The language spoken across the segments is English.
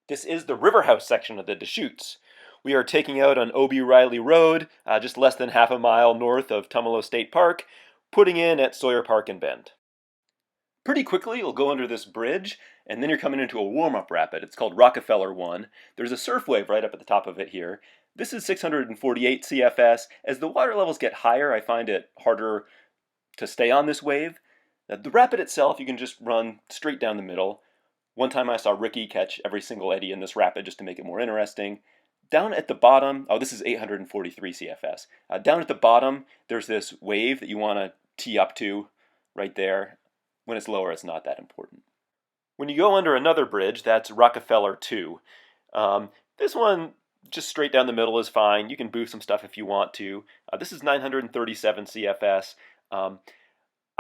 This is the Riverhouse section of the Deschutes. We are taking out on O.B. Riley Road, just less than half a mile north of Tumalo State Park, putting in at Sawyer Park and Bend. Pretty quickly, you'll go under this bridge, and then you're coming into a warm-up rapid. It's called Rockefeller 1. There's a surf wave right up at the top of it here. This is 648 CFS. As the water levels get higher, I find it harder to stay on this wave. The rapid itself, you can just run straight down the middle. One time I saw Ricky catch every single eddy in this rapid just to make it more interesting. Down at the bottom, this is 843 CFS. Down at the bottom, there's this wave that you want to tee up to right there. When it's lower, it's not that important. When you go under another bridge, that's Rockefeller 2. This one, just straight down the middle is fine. You can boost some stuff if you want to. This is 937 CFS.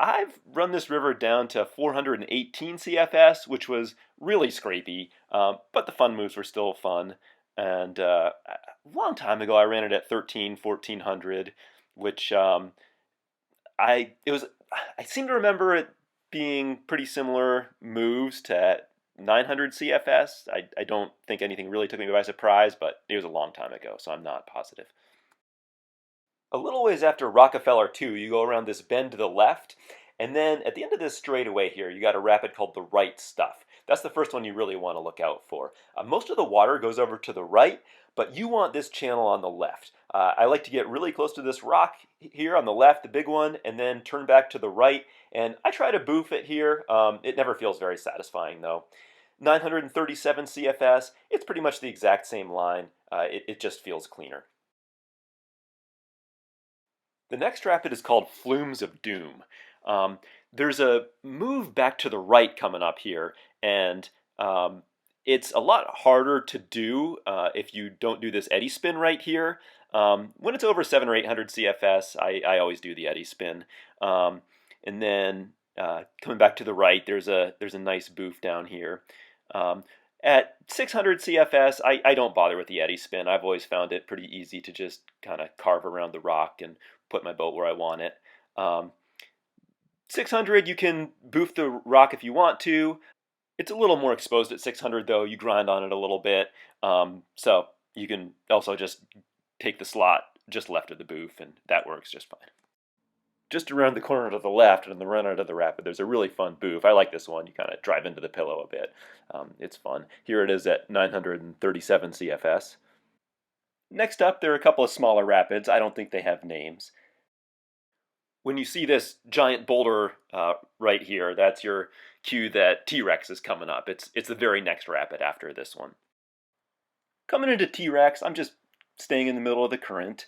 I've run this river down to 418 CFS, which was really scrapey, but the fun moves were still fun. And a long time ago, I ran it at 1400, which I seem to remember it being pretty similar moves to 900 CFS. I don't think anything really took me by surprise, but it was a long time ago, so I'm not positive. A little ways after Rockefeller 2, you go around this bend to the left, and then at the end of this straightaway here, you got a rapid called the Right Stuff. That's the first one you really want to look out for. Most of the water goes over to the right, but you want this channel on the left. I like to get really close to this rock here on the left, the big one, and then turn back to the right, and I try to boof it here. It never feels very satisfying though. 937 CFS, it's pretty much the exact same line. It just feels cleaner. The next rapid is called Flumes of Doom. There's a move back to the right coming up here, and it's a lot harder to do if you don't do this eddy spin right here. When it's over 700 or 800 CFS, I always do the eddy spin. And then coming back to the right, there's a nice boof down here. At 600 CFS, I don't bother with the eddy spin. I've always found it pretty easy to just kind of carve around the rock and put my boat where I want it. 600, you can boof the rock if you want to. It's a little more exposed at 600 though. You grind on it a little bit. So you can also just take the slot just left of the boof, and that works just fine. Just around the corner to the left and on the run out of the rapid, there's a really fun boof. I like this one. You kind of drive into the pillow a bit. It's fun. Here it is at 937 CFS. Next up, there are a couple of smaller rapids. I don't think they have names. When you see this giant boulder right here, that's your cue that T-Rex is coming up. It's the very next rapid after this one. Coming into T-Rex, I'm just staying in the middle of the current.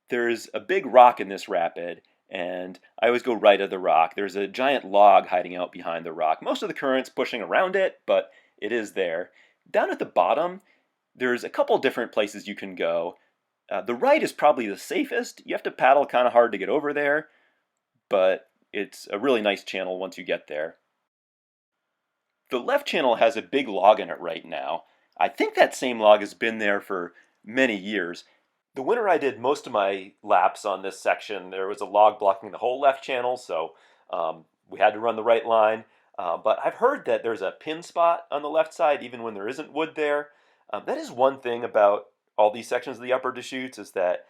There's a big rock in this rapid, and I always go right of the rock. There's a giant log hiding out behind the rock. Most of the current's pushing around it, but it is there. Down at the bottom, there's a couple different places you can go. The right is probably the safest. You have to paddle kind of hard to get over there, but it's a really nice channel once you get there. The left channel has a big log in it right now. I think that same log has been there for many years. The winter I did most of my laps on this section, there was a log blocking the whole left channel, so we had to run the right line. But I've heard that there's a pin spot on the left side, even when there isn't wood there. That is one thing about all these sections of the upper Deschutes, is that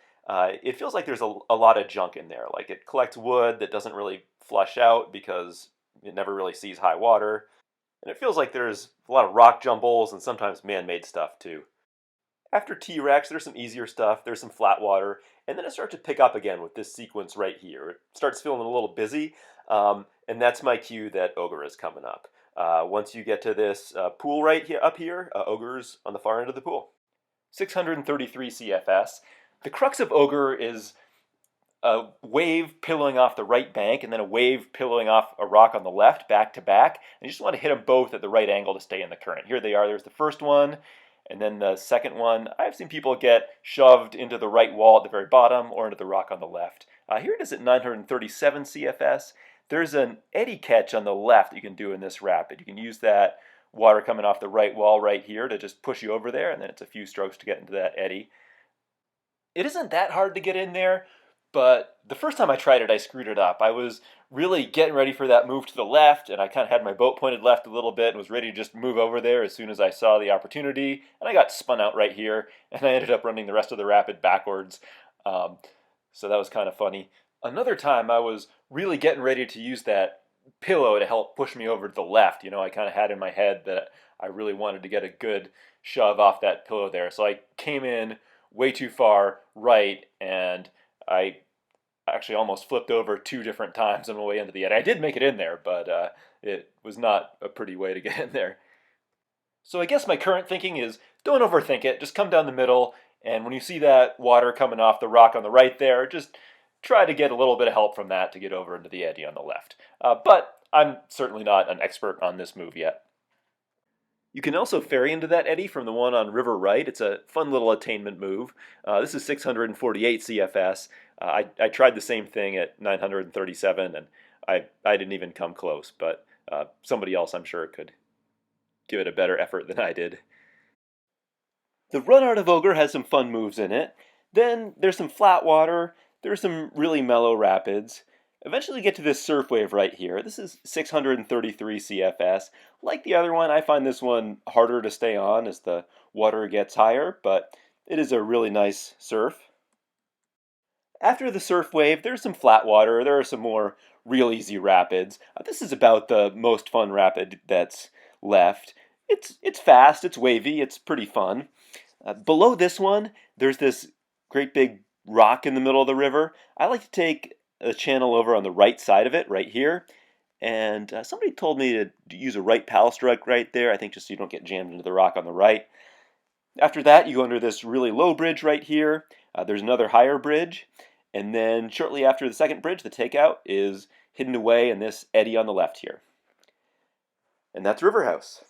it feels like there's a lot of junk in there. Like it collects wood that doesn't really flush out because it never really sees high water. And it feels like there's a lot of rock jumbles and sometimes man-made stuff too. After T-Rex, there's some easier stuff, there's some flat water, and then it starts to pick up again with this sequence right here. It starts feeling a little busy, and that's my cue that Ogre is coming up. Once you get to this pool right here, up here, Ogre's on the far end of the pool. 633 CFS. The crux of Ogre is a wave pillowing off the right bank and then a wave pillowing off a rock on the left, back to back. And you just want to hit them both at the right angle to stay in the current. Here they are. There's the first one. And then the second one, I've seen people get shoved into the right wall at the very bottom or into the rock on the left. Here it is at 937 CFS. There's an eddy catch on the left you can do in this rapid. You can use that water coming off the right wall right here to just push you over there, and then it's a few strokes to get into that eddy. It isn't that hard to get in there, But the first time I tried it, I screwed it up. I was really getting ready for that move to the left, and I kind of had my boat pointed left a little bit and was ready to just move over there as soon as I saw the opportunity. And I got spun out right here, and I ended up running the rest of the rapid backwards. Um, so that was kind of funny. Another time, I was really getting ready to use that pillow to help push me over to the left. I kind of had in my head that I really wanted to get a good shove off that pillow there. So I came in way too far right, and I actually almost flipped over 2 different times on my way into the edge. I did make it in there, but it was not a pretty way to get in there. So I guess my current thinking is don't overthink it. Just come down the middle, and when you see that water coming off the rock on the right there, just try to get a little bit of help from that to get over into the eddy on the left. But I'm certainly not an expert on this move yet. You can also ferry into that eddy from the one on River Right. It's a fun little attainment move. This is 648 CFS. I tried the same thing at 937, and I didn't even come close, but somebody else I'm sure could give it a better effort than I did. The run out of Ogre has some fun moves in it. Then there's some flat water. There's some really mellow rapids. Eventually get to this surf wave right here. This is 633 CFS. Like the other one, I find this one harder to stay on as the water gets higher, but it is a really nice surf. After the surf wave, there's some flat water. There are some more real easy rapids. This is about the most fun rapid that's left. It's fast, it's wavy, it's pretty fun. Below this one, there's this great big rock in the middle of the river. I like to take a channel over on the right side of it, right here. And somebody told me to use a right paddle stroke right there, I think just so you don't get jammed into the rock on the right. After that, you go under this really low bridge right here. There's another higher bridge. And then shortly after the second bridge, the takeout is hidden away in this eddy on the left here. And that's Riverhouse.